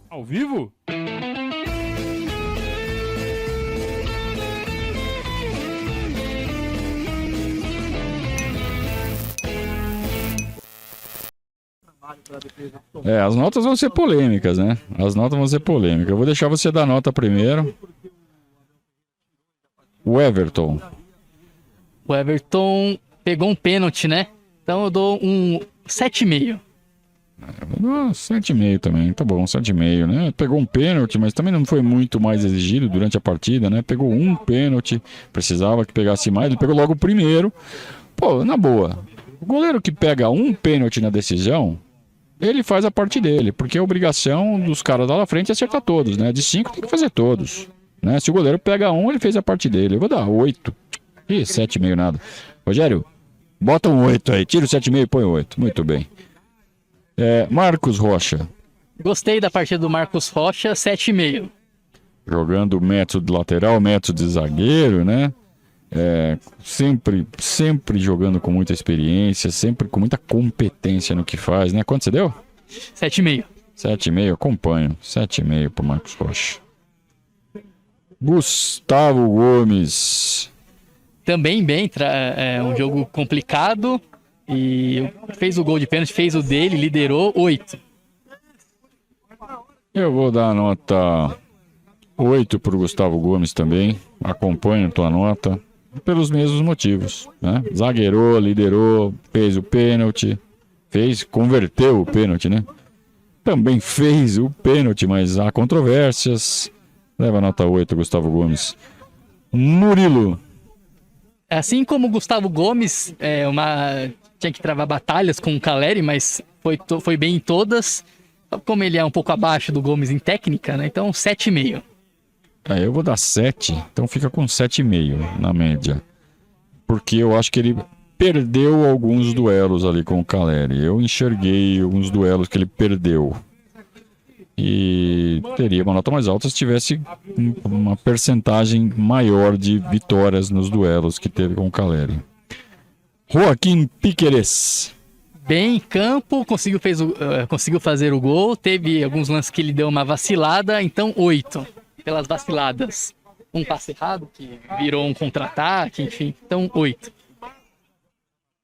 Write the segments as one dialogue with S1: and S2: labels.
S1: Ao vivo? As notas vão ser polêmicas, né? As notas vão ser polêmicas. Eu vou deixar você dar nota primeiro. O Everton.
S2: O Everton pegou um pênalti, né? Então eu dou um 7,5.
S1: Eu dou 7,5 também, tá bom, 7,5, né? Pegou um pênalti, mas também não foi muito mais exigido durante a partida, né? Pegou um pênalti, precisava que pegasse mais, ele pegou logo o primeiro. Pô, na boa, o goleiro que pega um pênalti na decisão, ele faz a parte dele, porque a obrigação dos caras lá na frente é acertar todos, né? De 5 tem que fazer todos, né? Se o goleiro pega um, ele fez a parte dele. Eu vou dar 8. Ih, 7,5 nada. Rogério, bota um 8 aí, tira o 7,5 e põe 8. Muito bem. Marcos Rocha.
S2: Gostei da partida do Marcos Rocha, 7,5.
S1: Jogando método de lateral, método de zagueiro, né? Sempre jogando com muita experiência, sempre com muita competência no que faz, né? Quanto você deu?
S2: 7,5.
S1: 7,5, acompanho. 7,5 pro Marcos Rocha. Gustavo Gomes.
S2: Também bem, é um jogo complicado. E fez o gol de pênalti, fez o dele, liderou, 8.
S1: Eu vou dar a nota 8 pro Gustavo Gomes também. Acompanho tua nota. Pelos mesmos motivos, né? Zagueirou, liderou, fez o pênalti. Converteu o pênalti, né? Também fez o pênalti, mas há controvérsias. Leva a nota 8, Gustavo Gomes. Murilo.
S2: Assim como o Gustavo Gomes, tinha que travar batalhas com o Caleri, mas foi bem em todas. Como ele é um pouco abaixo do Gomes em técnica, né? Então 7,5.
S1: Eu vou dar 7, então fica com 7,5 na média. Porque eu acho que ele perdeu alguns duelos ali com o Caleri. Eu enxerguei alguns duelos que ele perdeu. E teria uma nota mais alta se tivesse uma percentagem maior de vitórias nos duelos que teve com o Caleri. Joaquim Piquerez.
S2: Bem em campo, conseguiu fazer o gol. Teve alguns lances que ele deu uma vacilada, então 8. Pelas vaciladas. Um passe errado, que virou um contra-ataque, enfim. Então 8.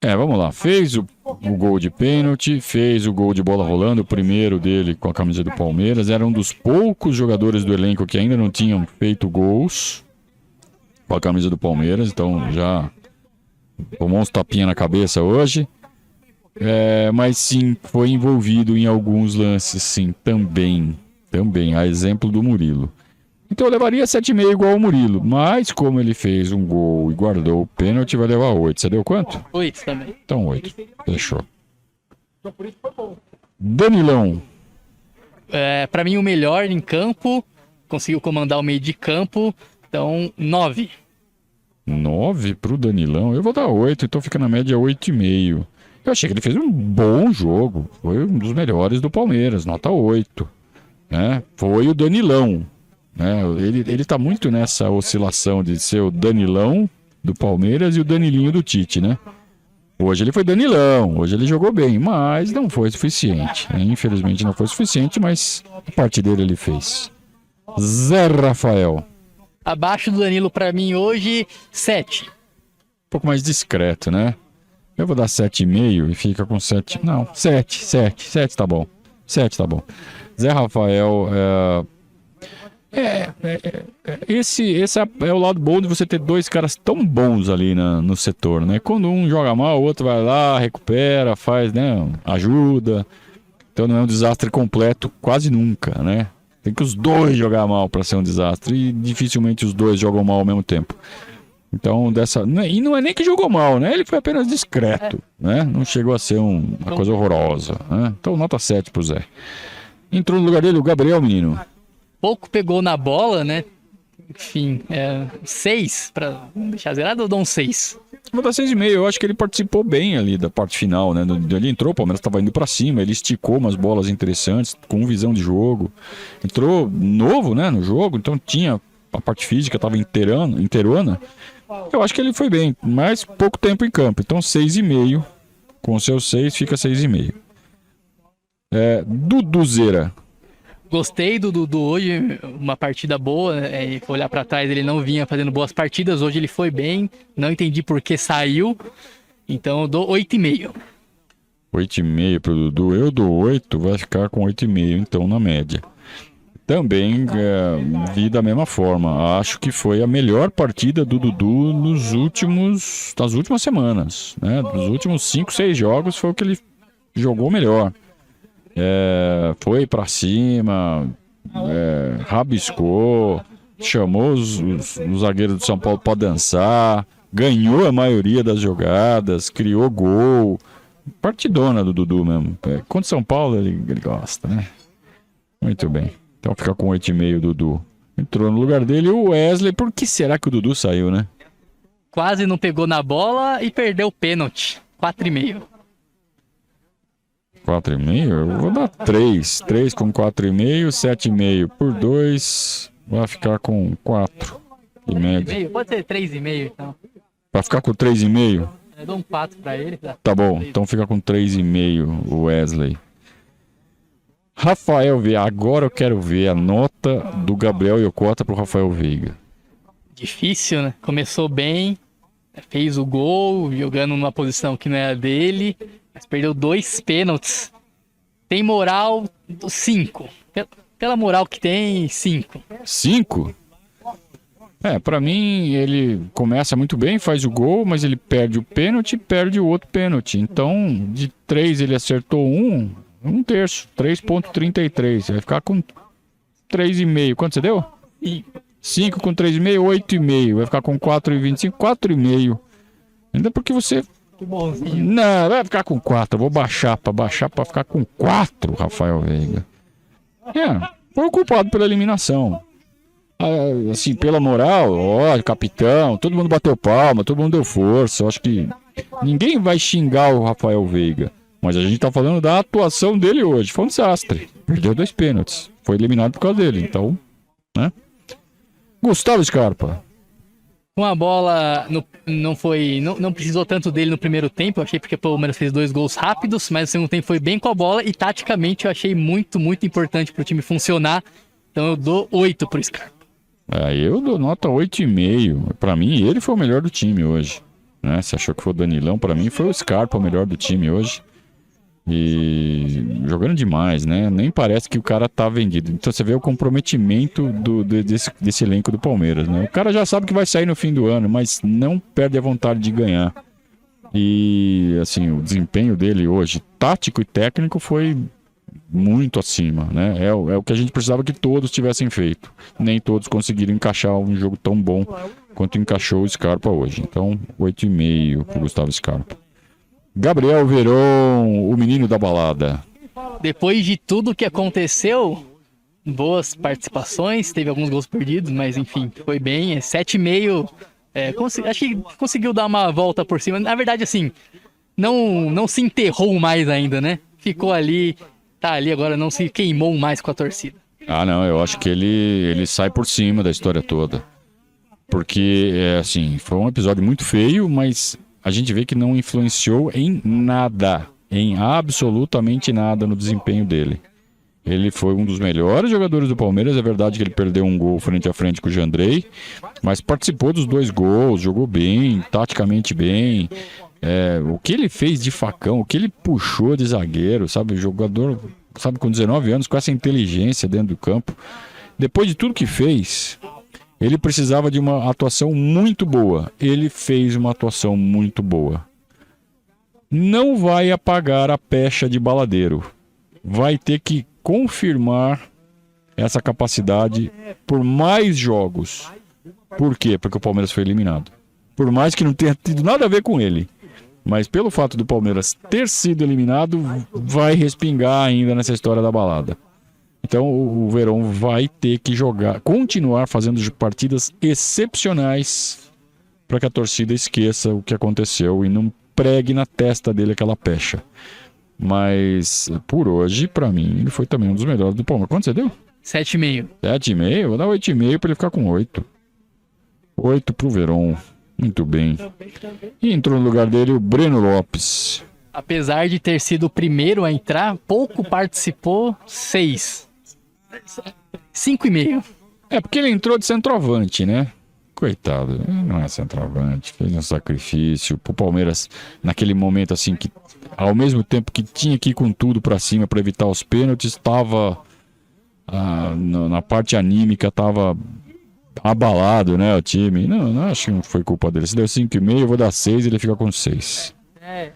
S1: Vamos lá. Fez o gol de pênalti, fez o gol de bola rolando, o primeiro dele com a camisa do Palmeiras. Era um dos poucos jogadores do elenco que ainda não tinham feito gols com a camisa do Palmeiras, então já tomou uns tapinhas na cabeça hoje. Mas sim, foi envolvido em alguns lances, sim, também, a exemplo do Murilo. Então eu levaria 7,5 igual ao Murilo, mas como ele fez um gol e guardou o pênalti, vai levar 8. Você deu quanto?
S2: 8 também.
S1: Então 8, fechou. Danilão.
S2: Pra mim o melhor em campo, conseguiu comandar o meio de campo, então 9.
S1: 9 pro Danilão, eu vou dar 8, então fica na média 8,5. Eu achei que ele fez um bom jogo, foi um dos melhores do Palmeiras, nota 8. Né? Foi o Danilão. Ele tá muito nessa oscilação de ser o Danilão do Palmeiras e o Danilinho do Tite, né? Hoje ele foi Danilão, hoje ele jogou bem, mas não foi suficiente. Infelizmente não foi suficiente, mas a parte dele ele fez. Zé Rafael.
S2: Abaixo do Danilo pra mim hoje, 7.
S1: Um pouco mais discreto, né? Eu vou dar 7,5 e fica com 7. Não, 7 tá bom. 7 tá bom. Zé Rafael, esse é o lado bom de você ter dois caras tão bons ali no setor, né? Quando um joga mal, o outro vai lá, recupera, faz, né? Ajuda. Então não é um desastre completo quase nunca, né? Tem que os dois jogar mal para ser um desastre e dificilmente os dois jogam mal ao mesmo tempo. Então e não é nem que jogou mal, né? Ele foi apenas discreto, né? Não chegou a ser uma coisa horrorosa, né? Então nota 7 pro Zé. Entrou no lugar dele o Gabriel, menino.
S2: Pouco pegou na bola, né? Enfim, 6 pra não deixar zerado, eu dou um 6.
S1: Vou dar 6,5. Eu acho que ele participou bem ali da parte final, né? Ele entrou, o Palmeiras estava indo pra cima, ele esticou umas bolas interessantes, com visão de jogo. Entrou novo, né, no jogo, então tinha a parte física, estava inteirona. Eu acho que ele foi bem, mas pouco tempo em campo. Então 6,5. Com o seu 6, fica 6,5. Duduzeira.
S2: Gostei do Dudu hoje, uma partida boa. Olhar pra trás, ele não vinha fazendo boas partidas. Hoje ele foi bem. Não entendi por que saiu. Então eu dou 8,5.
S1: 8,5 pro Dudu. Eu dou 8, vai ficar com 8,5 então na média. Também vi da mesma forma. Acho que foi a melhor partida do Dudu nas últimas semanas, né? Dos últimos 5, 6 jogos foi o que ele jogou melhor. Foi pra cima, rabiscou, chamou os zagueiros do São Paulo pra dançar, ganhou a maioria das jogadas, criou gol. Partidona do Dudu mesmo. Contra o São Paulo ele gosta, né? Muito bem. Então fica com 8,5 o Dudu. Entrou no lugar dele o Wesley. Por que será que o Dudu saiu, né?
S2: Quase não pegou na bola e perdeu o pênalti. 4,5.
S1: 4,5? Eu vou dar 3. 3 com 4,5, 7,5 por 2. Vai ficar com 4 de média.
S2: Pode ser 3,5 então.
S1: Vai ficar com 3,5?
S2: Eu dou um 4 pra ele.
S1: Tá bom, então fica com 3,5 o Wesley. Rafael Veiga, agora eu quero ver a nota do Gabriel Yokota pro Rafael Veiga.
S2: Difícil, né? Começou bem, fez o gol, jogando numa posição que não era dele, mas perdeu 2 pênaltis. Tem moral, 5. Pela moral que tem, 5.
S1: 5? Pra mim ele começa muito bem, faz o gol, mas ele perde o pênalti e perde o outro pênalti. Então, de 3 ele acertou 1 terço, 3,33. Vai ficar com 3,5. Quanto você deu? 5 com 3,5, 8,5. Vai ficar com 4,25, 4,5. Ainda porque você...
S2: Que bonzinho.
S1: Não, vai ficar com 4. Eu vou baixar pra ficar com 4, Rafael Veiga. Foi o culpado pela eliminação. Assim, pela moral, capitão, todo mundo bateu palma, todo mundo deu força. Eu acho que ninguém vai xingar o Rafael Veiga. Mas a gente tá falando da atuação dele hoje. Foi um desastre. Perdeu 2 pênaltis. Foi eliminado por causa dele. Então, né? Gustavo Scarpa.
S2: Com a bola, não precisou tanto dele no primeiro tempo. Eu achei porque o Palmeiras fez 2 gols rápidos, mas o segundo tempo foi bem com a bola. E taticamente eu achei muito, muito importante pro time funcionar. Então eu dou 8 pro Scarpa.
S1: Eu dou nota 8,5. Pra mim, ele foi o melhor do time hoje. Né? Você achou que foi o Danilão? Pra mim, foi o Scarpa o melhor do time hoje. E jogando demais, né? Nem parece que o cara tá vendido. Então você vê o comprometimento desse elenco do Palmeiras, né? O cara já sabe que vai sair no fim do ano, mas não perde a vontade de ganhar. E, assim, o desempenho dele hoje, tático e técnico, foi muito acima, né? É o que a gente precisava que todos tivessem feito. Nem todos conseguiram encaixar um jogo tão bom quanto encaixou o Scarpa hoje. Então, 8,5 pro Gustavo Scarpa. Gabriel Veron, o menino da balada.
S2: Depois de tudo que aconteceu, boas participações, teve alguns gols perdidos, mas enfim, foi bem. 7,5. Acho que conseguiu dar uma volta por cima. Na verdade, assim, não se enterrou mais ainda, né? Ficou ali, tá ali agora, não se queimou mais com a torcida.
S1: Não, eu acho que ele sai por cima da história toda. Porque, assim, foi um episódio muito feio, mas a gente vê que não influenciou em nada, em absolutamente nada no desempenho dele. Ele foi um dos melhores jogadores do Palmeiras. É verdade que ele perdeu um gol frente a frente com o Jandrei, mas participou dos 2 gols, jogou bem, taticamente bem. O que ele fez de facão, o que ele puxou de zagueiro, sabe? Jogador, sabe, com 19 anos, com essa inteligência dentro do campo. Depois de tudo que fez, ele precisava de uma atuação muito boa. Ele fez uma atuação muito boa. Não vai apagar a pecha de baladeiro. Vai ter que confirmar essa capacidade por mais jogos. Por quê? Porque o Palmeiras foi eliminado. Por mais que não tenha tido nada a ver com ele. Mas pelo fato do Palmeiras ter sido eliminado, vai respingar ainda nessa história da balada. Então o Verón vai ter que continuar fazendo partidas excepcionais para que a torcida esqueça o que aconteceu e não pregue na testa dele aquela pecha. Mas por hoje, para mim, ele foi também um dos melhores do Palmeiras. Quanto você deu?
S2: 7,5.
S1: 7,5? Vou dar 8,5 para ele ficar com 8. 8 pro Verón. Muito bem. E entrou no lugar dele o Breno Lopes.
S2: Apesar de ter sido o primeiro a entrar, pouco participou, 6. 5,5.
S1: É porque ele entrou de centroavante, né? Coitado, ele não é centroavante, fez um sacrifício pro Palmeiras naquele momento assim que ao mesmo tempo que tinha que ir com tudo pra cima pra evitar os pênaltis, estava na parte anímica tava abalado, né, o time. Não acho que não foi culpa dele. Se deu 5,5, eu vou dar 6, ele fica com 6.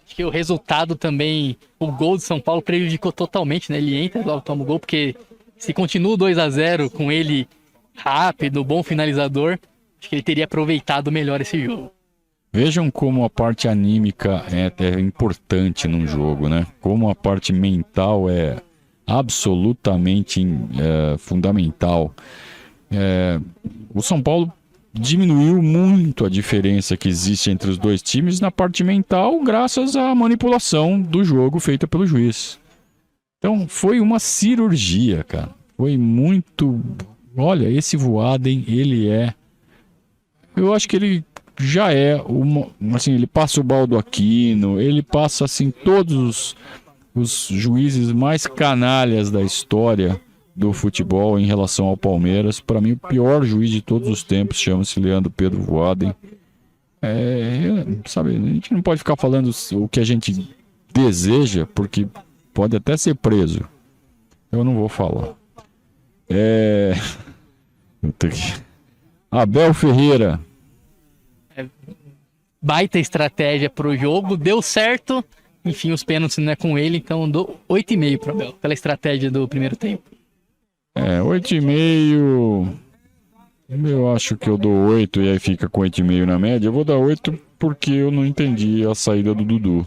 S2: Acho que o resultado também, o gol de São Paulo prejudicou totalmente, né? Ele entra, logo toma o gol, porque se continua o 2-0 com ele rápido, bom finalizador, acho que ele teria aproveitado melhor esse jogo.
S1: Vejam como a parte anímica é importante num jogo, né? Como a parte mental é absolutamente fundamental. O São Paulo diminuiu muito a diferença que existe entre os dois times na parte mental, graças à manipulação do jogo feita pelo juiz. Então foi uma cirurgia, cara. Foi muito. Olha, esse Voaden, eu acho que ele já é assim, ele passa o Baldo Aquino, ele passa assim todos os juízes mais canalhas da história do futebol em relação ao Palmeiras. Para mim, o pior juiz de todos os tempos chama-se Leandro Pedro Voaden. Sabe, a gente não pode ficar falando o que a gente deseja, porque pode até ser preso. Eu não vou falar. Abel Ferreira.
S2: Baita estratégia pro jogo, deu certo. Enfim, os pênaltis não é com ele, então dou 8,5 pro Abel, pela estratégia do primeiro tempo.
S1: 8,5. Eu acho que eu dou 8 e aí fica com 8,5 na média. Eu vou dar 8 porque eu não entendi a saída do Dudu.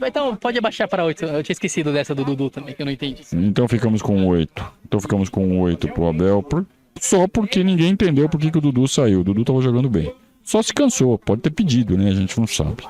S2: Então pode abaixar para 8. Eu tinha esquecido dessa do Dudu também, que eu não entendi.
S1: Então ficamos com 8. Então ficamos com 8 pro Abel. Só porque ninguém entendeu por que o Dudu saiu. O Dudu tava jogando bem. Só se cansou. Pode ter pedido, né? A gente não sabe.